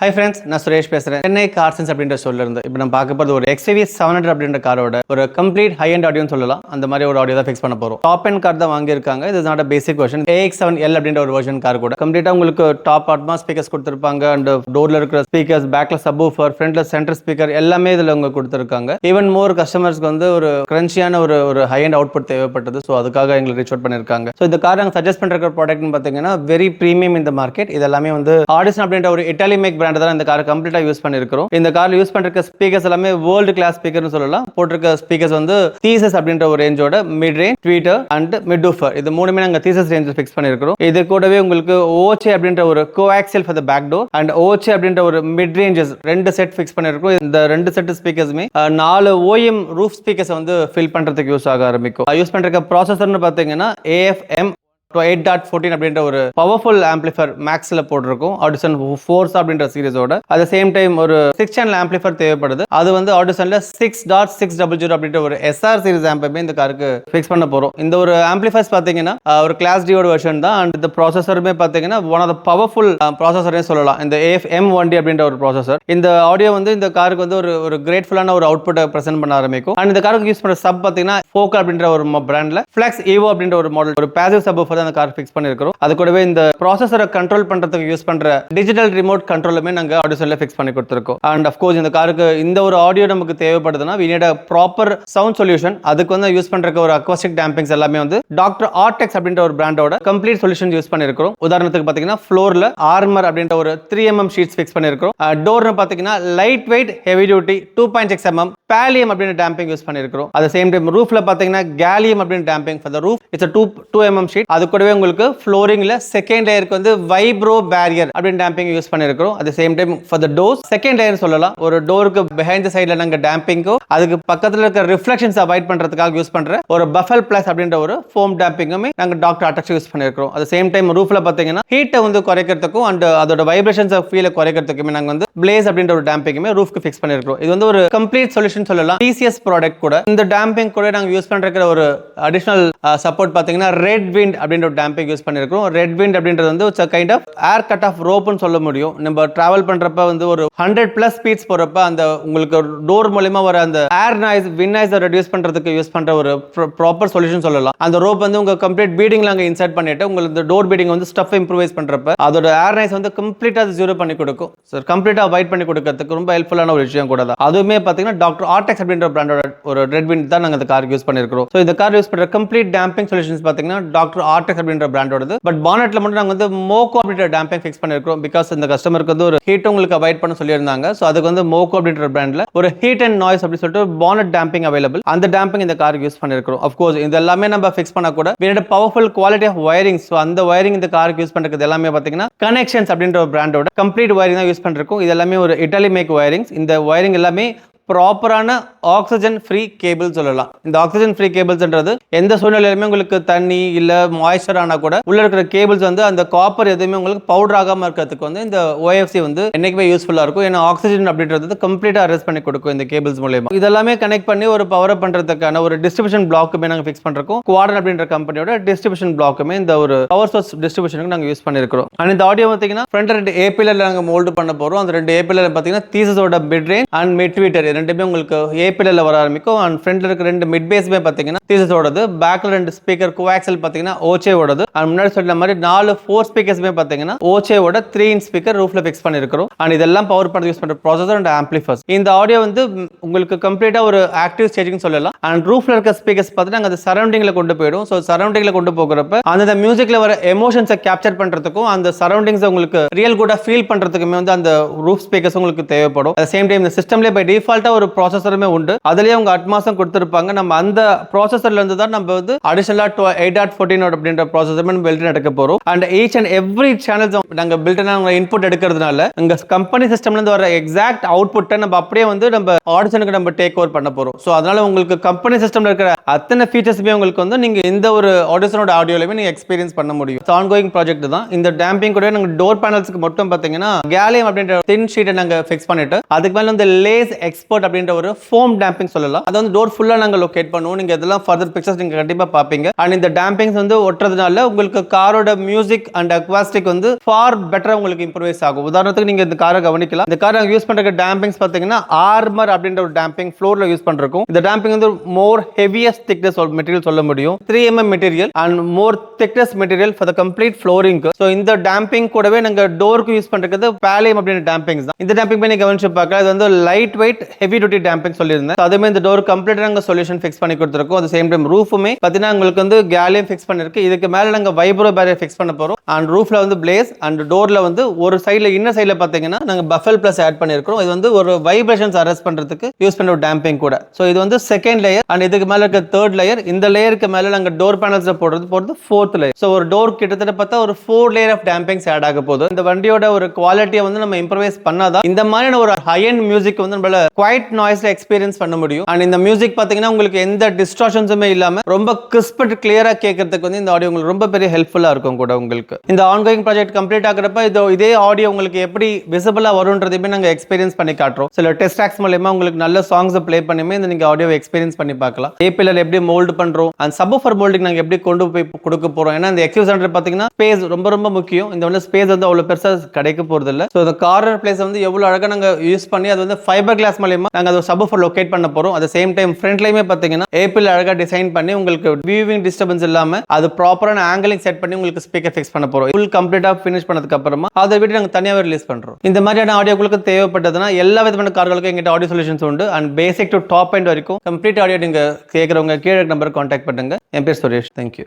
Hi friends, நான் சுரேஷ் பேசுறேன். சென்னை கார்சன்ஸ் அப்படின்ற சொல்ல இருந்து இப்போ நம்ம பார்க்க போறது ஒரு XUV 700 அப்படின்ற காரோட ஒரு கம்ப்ளீட் ஹை எண்ட் ஆடியோன்னு சொல்லலாம். அந்த மாதிரி ஒரு ஆடியோ தான் ஃபிக்ஸ் பண்ண போறோம். டாப் எண்ட் கார் தான் வாங்கியிருக்காங்க. இது not a basic version. AX7L அப்படின்ற ஒரு வெர்ஷன் கார் கூட கம்ப்ளீட்டா உங்களுக்கு டாப் அட்மாஸ் ஸ்பீக்கர்ஸ் கொடுத்திருப்பாங்க. அண்ட் டோர்ல இருக்கிற ஸ்பீக்கர்ஸ், பேக்ல சப்வூஃபர், ஃப்ரண்ட்ல சென்டர் ஸ்பீக்கர் எல்லாமே இதுல உங்களுக்கு கொடுத்திருக்காங்க. ஈவன் மோர் கஸ்டமர்ஸ்க்கு வந்து ஒரு கிரன்ச்சியான ஒரு ஹை எண்ட் அவுட்புட் தேவைப்பட்டது. ஸோ அதுக்காக எங்களுக்கு ரீச் அவுட் பண்ணிருக்காங்க. ஸோ இந்த கார் நாங்கள் சஜஸ்ட் பண்ற ப்ராடக்ட்னு பார்த்தீங்கன்னா வெரி பிரீமியம் இந்த மார்க்கெட். இது எல்லாமே வந்து ஆடிசன் அப்படின்ற ஒரு இட்டாலி மேக் பிராண்ட் தான் இந்த கார் கம்ப்ளீட்டா யூஸ் பண்ணிருக்கிறோம். இந்த கார்ல யூஸ் பண்ற ஸ்பீக்கர்ஸ் எல்லாமே வேர்ல்ட் கிளாஸ் ஸ்பீக்கர்னு சொல்லலாம். போட்டிருக்க ஸ்பீக்கர்ஸ் வந்து தீசஸ் அப்படின்ற ஒரு ரேஞ்சோட மிட் ரேஞ்ச், ட்வீட்டர் அண்ட் மிட்வூஃபர் இது மூணுமே நாங்க தீசஸ் ரேஞ்சில் ஃபிக்ஸ் பண்ணிருக்கிறோம். இது கூடவே உங்களுக்கு ஓச்சே அப்படின்ற ஒரு coaxial for the back door and ஓச்சே அப்படின்ற ஒரு மிட் ரேஞ்சஸ் ரெண்டு செட் ஃபிக்ஸ் பண்ணிருக்கோம். இந்த ரெண்டு செட் ஸ்பீக்கர்ஸுமே 4 OEM ரூஃப் ஸ்பீக்கர்ஸ் வந்து ஃபில் பண்றதுக்கு யூஸ் ஆக ஆரம்பிக்கும். யூஸ் பண்ற ப்ராசஸர்னு பாத்தீங்கன்னா AFM 8.14 அப்படின்ற ஒரு பவர்ஃபுல் ஆம்பிளிஃபையர் மேக்ஸ்ல போட்டிருக்கும். ஆடிசன் ஃபோர்ஸ் அப்படின்ற சீரிஸோட அட் த சேம் டைம் ஒரு 6 சேனல் ஆம்பிளிஃபையர் தேவைப்படுது. அது வந்து ஆடிசன்ல 6.600 அப்படின்ற ஒரு SR சீரிஸ் ஆம்பையுமே இந்த காருக்கு ஃபிக்ஸ் பண்ண போறோம். இந்த ஒரு ஆம்பிளிஃபையர்ஸ் பாத்தீங்கன்னா ஒரு கிளாஸ் டியோட வெர்ஷன் தான். அண்ட் இந்த ப்ராசஸருமே பாத்தீங்கன்னா ஒன் ஆஃப் த பவர்ஃபுல் ப்ராசஸரே சொல்லலாம். இந்த AFM1D அப்படின்ற ஒரு ப்ராசஸர் இந்த ஆடியோ வந்து இந்த காருக்கு வந்து ஒரு கிரேட்ஃபுல்லான ஒரு அவுட்புட்டை பிரசன்ட் பண்ண ஆரம்பிக்கும். அண்ட் இந்த காருக்கு யூஸ் பண்ற சப் பாத்தீங்கன்னா ஃபோக்கல் அப்படின்ற ஒரு பிராண்ட்ல ஃபிளக்ஸ் ஈவோ அப்படின்ற ஒரு மாடல் ஒரு பாசிவ் சப் அந்த கார் ஃபிக்ஸ் பண்ணிருக்கிறோம். அது கூடவே இந்த ப்ராசஸரை கண்ட்ரோல் பண்றதுக்கு யூஸ் பண்ற டிஜிட்டல் ரிமோட் கண்ட்ரோலுமே நாங்க ஆடிசன்ல ஃபிக்ஸ் பண்ணி கொடுத்திருக்கோம். அண்ட் ஆஃப் கோர்ஸ் இந்த காருக்கு இந்த ஒரு ஆடியோ நமக்கு தேவைப்படுதுன்னா we need a proper sound solution. அதுக்கு வந்து யூஸ் பண்றதுக்கு ஒரு அக்வாஸ்டிக் டேம்பிங்ஸ் எல்லாமே வந்து டாக்டர் ஆர்டெக்ஸ் அப்படின்ற ஒரு பிராண்டோட கம்ப்ளீட் சொல்யூஷன் யூஸ் பண்ணிருக்கிறோம். உதாரணத்துக்கு பாத்தீங்கன்னா ஃப்ளோர்ல ஆர்மர் அப்படின்ற ஒரு 3mm ஷீட்ஸ் ஃபிக்ஸ் பண்ணிருக்கிறோம். டோர்னு பாத்தீங்கன்னா light weight heavy duty 2.6mm பேலியம் அப்படின்ற டேம்பிங் யூஸ் பண்ணிருக்கிறோம். அட் சேம் டைம் ரூஃப்ல பாத்தீங்கன்னா கேலியம் அப்படின்ற damping for the roof it's 2mm sheet. அது கூடவே உங்களுக்கு ஃப்ளோரிங்ல செகண்ட் லேயருக்கு வந்து வைப்ரோ பேரியர் அப்படின்ற டேம்பிங் யூஸ் பண்ணிருக்கிறோம். At same time for the doors second layer சொல்லலாம். ஒரு டோருக்கு பிஹைண்ட் தி சைடுல நாங்க டேம்பிங்கோ அதுக்கு பக்கத்துல இருக்க ரிஃப்ளெக்ஷன்ஸ் அவாய்ட் பண்றதுக்காக யூஸ் பண்ற ஒரு பஃபல் பிளஸ் அப்படின்ற ஒரு ஃபோம் டேம்பிங்குமே நாங்க டாக்டர் ஆர்டெக்ஸ் யூஸ் பண்ணிருக்கிறோம். அட் சேம் டைம் ரூஃப்ல பாத்தீங்கன்னா ஹீட்டை வந்து குறைக்கிறதுக்கும் அண்ட் அதோட வைப்ரேஷன்ஸ் ஃபீலை குறைக்கிறதுக்குமே நாங்க வந்து பிளேஸ் அப்படின்ற ஒரு டேம்பிங்குமே ரூஃப்க்கு ஃபிக்ஸ் பண்ணிருக்கிறோம். இது வந்து ஒரு கம்ப்ளீட் சொல்யூஷன் சொல்லலாம். TCS ப்ராடக்ட் கூட இந்த டேம்பிங் கூட நாங்க யூஸ் பண்ற ஒரு அடிஷனல் சப்போர்ட் பாத்தீங்கன்னா ரெட் விண்ட் அப்படின்ற ஒரு டேம்பிங் யூஸ் பண்ணிருக்கோம். ரெட் விண்ட் அப்படின்றது வந்து it's a kind of air cut off ரோப்னு சொல்ல முடியும். நம்ம டிராவல் பண்றப்ப வந்து ஒரு 100+ ஸ்பீட்ஸ் போறப்ப அந்த உங்களுக்கு டோர் மூலமா வர அந்த ஏர் நாய்ஸ் விண்ட் நாய்ஸை ரெடியூஸ் பண்றதுக்கு யூஸ் பண்ற ஒரு ப்ராப்பர் சொல்யூஷன் சொல்லலாம். அந்த ரோப் வந்து உங்க கம்ப்ளீட் பீடிங்ல அங்க இன்சர்ட் பண்ணிட்டு உங்களுக்கு டோர் பீடிங் வந்து ஸ்டஃப் இம்ப்ரூவைஸ் பண்றப்ப அதோட ஏர் நாய்ஸ் வந்து கம்ப்ளீட்டா ஜீரோ பண்ணி கொடுக்கும். சார் கம்ப்ளீட்டா அவாய்ட் பண்ணி கொடுக்கிறதுக்கு ரொம்ப ஹெல்ப்ஃபுல்லான ஒரு விஷயம் கூட தான். அதுவுமே பாத்தீங்கன்னா டாக்டர் ஆர்டெக்ஸ் அப்படின்ற பிராண்டோட ஒரு ரெட் விண்ட் தான் நாங்க இந்த கார் யூஸ் பண்ணிருக்கோம். சோ இந்த கார் யூஸ் பண்ற கம்ப்ளீட் டேம்பிங் சொல்யூஷன்ஸ் பாத்தீங்கன்னா டாக்டர் ஆர்டெக்ஸ் அப்படின்ற பிராண்டோடது. பட் பானட்ல மட்டும் நாங்க வந்து மோகோ அப்படின்ற டேம்பிங் ஃபிக்ஸ் பண்ணிருக்கோம். பிகாஸ் இந்த கஸ்டமருக்கு வந்து ஒரு ஹீட் உங்களுக்கு அவாய்ட் பண்ண சொல்லியிருந்தாங்க. சோ அதுக்கு வந்து மோகோ அப்படின்ற பிராண்ட்ல ஒரு ஹீட் அண்ட் நாய்ஸ் அப்படி சொல்லிட்டு பானட் டேம்பிங் அவைலபிள். அந்த டேம்பிங் இந்த காருக்கு யூஸ் பண்ணிருக்கோம். ஆஃப் கோர்ஸ் இது எல்லாமே நம்ம ஃபிக்ஸ் பண்ண கூட we need a powerful quality of wiring. So அந்த வயரிங் இந்த காருக்கு யூஸ் பண்றது எல்லாமே பாத்தீங்கன்னா கனெக்ஷன்ஸ் அப்படின்ற ஒரு பிராண்டோட கம்ப்ளீட் வயரிங் தான் யூஸ் பண்ணிருக்கோம். இது எல்லாமே ஒரு இட்டாலி மேக் வயரிங்ஸ். இந்த வயரிங் எல்லாமே ப்ராப்பரான ஆக்சிஜன் ஃப்ரீ கேபிள் சொல்லலாம். இந்த ஆக்சிஜன் ஃப்ரீ கேபிள்ஸ்ன்றது எந்த சூழ்நிலையிலுமே உங்களுக்கு தண்ணி இல்ல மாய்ஸ்சர் ஆனா கூட உள்ள இருக்கிற கேபிள்ஸ் வந்து அந்த காப்பர் எதுவுமே உங்களுக்கு பவுடர் ஆகாம இருக்கிறதுக்கு வந்து இந்த OFC வந்து என்னைக்குமே யூஸ்ஃபுல்லா இருக்கும். ஏன்னா ஆக்சிஜன் அப்படின்றது கம்ப்ளீட்டா அரெஸ்ட் பண்ணி கொடுக்கும் இந்த கேபிள்ஸ் மூலமா. இதெல்லாமே கனெக்ட் பண்ணி ஒரு பவர் அப் பண்றதுக்கான ஒரு டிஸ்ட்ரிபியூஷன் பிளாக்குமே நாங்க ஃபிக்ஸ் பண்றோம். குவாட்ரன் அப்படின்ற கம்பெனியோட டிஸ்ட்ரிபியூஷன் பிளாக்குமே இந்த ஒரு பவர் சோர்ஸ் டிஸ்ட்ரிபியூஷனுக்கு நாங்க யூஸ் பண்ணிருக்கோம். அண்ட் இந்த ஆடியோ பாத்தீங்கன்னா ஃப்ரண்ட் ரெண்டு ஏபிஎல்ல நாங்க மோல்ட் பண்ண போறோம். அந்த ரெண்டு ஏபிஎல்ல பாத்தீங்கன்னா தீசஸோட mid range and mid tweeter ரெண்டுமே உங்களுக்கு ஏபிஎல்ல வர ஆரம்பிக்கும். அண்ட் ஃப்ரண்ட்ல இருக்க ரெண்டு மிட் பேஸ்மே பாத்தீங்கன்னா தீசஸோடது. பேக்ல ரெண்டு ஸ்பீக்கர் கோஆக்சியல் பாத்தீங்கன்னா ஓச்சேவோடது. அண்ட் முன்னாடி சொல்ற மாதிரி 4 4 ஸ்பீக்கர்ஸ்மே பாத்தீங்கன்னா ஓச்சேவோட 3-inch ஸ்பீக்கர் ரூஃப்ல ஃபிக்ஸ் பண்ணிருக்கோம். அண்ட் இதெல்லாம் பவர் பண்ண யூஸ் பண்ற ப்ராசஸர் அண்ட் ஆம்பிளிஃபையர்ஸ். இந்த ஆடியோ வந்து உங்களுக்கு கம்ப்ளீட்டா ஒரு ஆக்டிவ் ஸ்டேஜிங் சொல்லலாம். அண்ட் ரூஃப்ல இருக்க ஸ்பீக்கர்ஸ் பாத்தீங்கன்னா அந்த சரௌண்டிங்ல கொண்டு போயிடும். சோ சரௌண்டிங்ல கொண்டு போகிறப்ப அந்த மியூசிக்ல வர எமோஷன்ஸை கேப்சர் பண்றதுக்கும் அந்த சரௌண்டிங்ஸ் உங்களுக்கு ரியல் கூட ஃபீல் பண்றதுக்குமே வந்து அந்த ரூஃப் ஸ்பீக்கர்ஸ் உங்களுக்கு தேவைப்படும். அட் சேம் டைம் இந்த சிஸ்டம்ல பை டிஃபால்ட்டா ஒரு ப்ராசஸருமே உண்டு. அதுலயே உங்க அட்மாஸும் கொடுத்திருப்பாங்க. நம்ம அந்த ப்ராசஸர்ல இருந்து தான் நம்ம வந்து அடிஷனலா 8.14 அப்படின்ற ப்ராசஸர் நம்ம பில்ட் எடுக்க போறோம். And each and every channels நாங்க பில்ட் இன்புட் எடுக்கிறதுனால உங்க கம்பெனி சிஸ்டம்ல இருந்து வர எக்ஸாக்ட் அவுட்புட்டை நம்ம அப்படியே வந்து நம்ம ஆடிஷனுக்கு நம்ம டேக் ஓவர் பண்ண போறோம். சோ அதனால உங்களுக்கு கம்பெனி சிஸ்டம்ல இருக்கிற அத்தனை ஃபீச்சர்ஸுமே உங்களுக்கு வந்து நீங்க இந்த ஒரு ஆடியோஸனோட ஆடியோலவே நீங்க எக்ஸ்பீரியன்ஸ் பண்ண முடியும். ஆன்கோயிங் ப்ராஜெக்ட் தான். இந்த டேம்பிங் கூட நாங்க டோர் பேனல்ஸ்க்கு மட்டும் பாத்தீங்கன்னா கேலியம் அப்படின்ற தின் ஷீட்டை நாங்க ஃபிக்ஸ் பண்ணிட்டு அதுக்கு மேல வந்து லேஸ் எக்ஸ்பர்ட் அப்படின்ற ஒரு ஃபோம் டேம்பிங் சொல்லலாம். அது வந்து டோர் ஃபுல்லா நாங்க லொகேட் பண்ணுவோம். நீங்க இதெல்லாம் ஃபர்தர் பிக்சர்ஸ் நீங்க கண்டிப்பா பாப்பீங்க. அண்ட் இந்த டேம்பிங்ஸ் வந்து ஒட்டுறதுனால உங்களுக்கு காரோட மியூசிக் அண்ட் அக்வாஸ்டிக் வந்து ஃபார் பெட்டரா உங்களுக்கு இம்ப்ரூவைஸ் ஆகும். உதாரணத்துக்கு நீங்க இந்த காரை கவனிக்கலாம். இந்த காரை யூஸ் பண்ற டேம்பிங்ஸ் பாத்தீங்கன்னா ஆர்மர் அப்படின்ற ஒரு டேம்பிங் ஃப்ளோர்ல யூஸ் பண்றோம். இந்த டேம்பிங் வந்து மோர் ஹெவியஸ்ட் திக்னஸ் மெட்டீரியல் சொல்ல முடியும். 3mm material and more thickness material for the complete flooring. So இந்த டேம்பிங் கூடவே நாங்க டோருக்கு யூஸ் பண்றது பாலியம் அப்படின்ற டேம்பிங்ஸ் தான். இந்த டேம்பிங் பண்ணி கவனிச்சு பார்க்க இது வந்து light weight heavy duty damping சொல்லியிருந்தேன். அதுமே இந்த டோர் கம்ப்ளீட்டா நாங்க சொல்யூஷன் ஃபிக்ஸ் பண்ணி கொடுத்துருக்கோம். அது சேம் டைம் ரூஃபுமே பாத்தீங்கன்னா உங்களுக்கு வந்து கேலியம் ஃபிக்ஸ் பண்ணிருக்கு. இதுக்கு மேல நாங்க வைப்ரோ பேரியர் ஃபிக்ஸ் பண்ண போறோம். அண்ட் ரூஃப்ல வந்து பிளேஸ் அண்ட் டோர்ல வந்து ஒரு சைடுல இன்னர் சைடுல பாத்தீங்கன்னா நாங்க பஃபல் பிளஸ் ஆட் பண்ணிருக்கோம். இது வந்து ஒரு வைப்ரேஷன்ஸ் அரெஸ்ட் பண்றதுக்கு யூஸ் பண்ண ஒரு டேம்பிங் கூட. சோ இது வந்து செகண்ட் லேயர் அண்ட் இதுக்கு மேல இருக்க தேர்ட் லேயர். இந்த லேயருக்கு மேல நாங்க டோர் பேனல்ஸ்ல போடுறது ஃபோர்த் லேயர். சோ ஒரு டோர் கிட்டத்தட்ட பார்த்தா ஒரு 4 லேயர் ஆஃப் டேம்பிங்ஸ் ஆட் ஆக போகுது. இந்த வண்டியோட ஒரு குவாலிட்டியை வந்து நம்ம இம்ப்ரூவைஸ் பண்ணாதான் இந்த மாதிரியான ஒரு ஹை எண்ட் மியூசிக் வந்து நம்மளால குவைட் நாய்ஸ்ல எக்ஸ்பீரியன்ஸ் பண்ண முடியும். அண்ட் இந்த மியூசிக் பாத்தீங்கன்னா உங்களுக்கு எந்த டிஸ்டார்ஷன்ஸுமே இல்லாம ரொம்ப கிறிஸ்ப் அண்ட் கிளியரா கேட்கறதுக்கு வந்து இந்த ஆடியோ உங்களுக்கு ரொம்ப பெரிய ஹெல்ப்ஃபுல்லா இருக்கும் கூட. உங்களுக்கு இந்த ஆன்கோயிங் ப்ராஜெக்ட் கம்ப்ளீட் ஆகிறப்ப இதே ஆடியோ உங்களுக்கு எப்படி விசிபிளா வரும்ன்றதையுமே நாங்க எக்ஸ்பீரியன்ஸ் பண்ணி காட்டுறோம். சில டெஸ்ட் ட்ராக்ஸ் மூலமா உங்களுக்கு நல்ல சாங்ஸ் ப்ளே பண்ணியுமே இந்த நீங்க ஆடியோ எக்ஸ்பீரியன்ஸ் பண்ணி பார்க்கலாம். ஏபிஎல் எப்படி மோல்ட் பண்றோம் அண்ட் சப்வூஃபர் மோல்டிங் நாங்க எப்படி கொண்டு போய் கொடுக்க போறோம். ஏன்னா இந்த XUV700 பாத்தீங்கன்னா ஸ்பேஸ் ரொம்ப ரொம்ப முக்கியம். இந்த வந்து ஸ்பேஸ் வந்து அவ்வளவு பெருசா கிடைக்க போறது இல்ல. சோ இந்த கார்னர் பிளேஸ் வந்து எவ்வளவு அழகா நாங்க யூஸ் பண்ணி அது வந்து ஃபைபர் கிளாஸ் மூலமா நாங்க அது சப்வூஃபர் லொகேட் பண்ண போறோம். அட் சேம் டைம் ஃப்ரண்ட்லயுமே பாத்தீங்கன்னா ஏபிஎல் அழகா டிசைன் பண்ணி உங்களுக்கு வியூவிங் டிஸ்டர்பன்ஸ் இல்லாம அது ப்ராப்பரான ஆங்கிளிங் செட் பண்ணி உங்களுக்கு ஸ்பீக்கர் ஃபிக்ஸ் பண்ண போறோம். ஃபுல் கம்ப்ளீட்டா ஃபினிஷ் பண்ணதுக்கு அப்புறமா அதை விட்டு நாங்க தனியாவே ரிலீஸ் பண்றோம். இந்த மாதிரியான ஆடியோக்களுக்கு தேவைப்பட்டதுன்னா எல்லா விதமான கார்களுக்கும் எங்கிட்ட ஆடியோ சொல்யூஷன்ஸ் உண்டு. And basic to top end வரைக்கும் கம்ப்ளீட் ஆடியோ நீங்க கேட்கறவங்க கீழே நம்பர் கான்டாக்ட் பண்ணுங்க. என் பேர் சுரேஷ். தேங்க்யூ.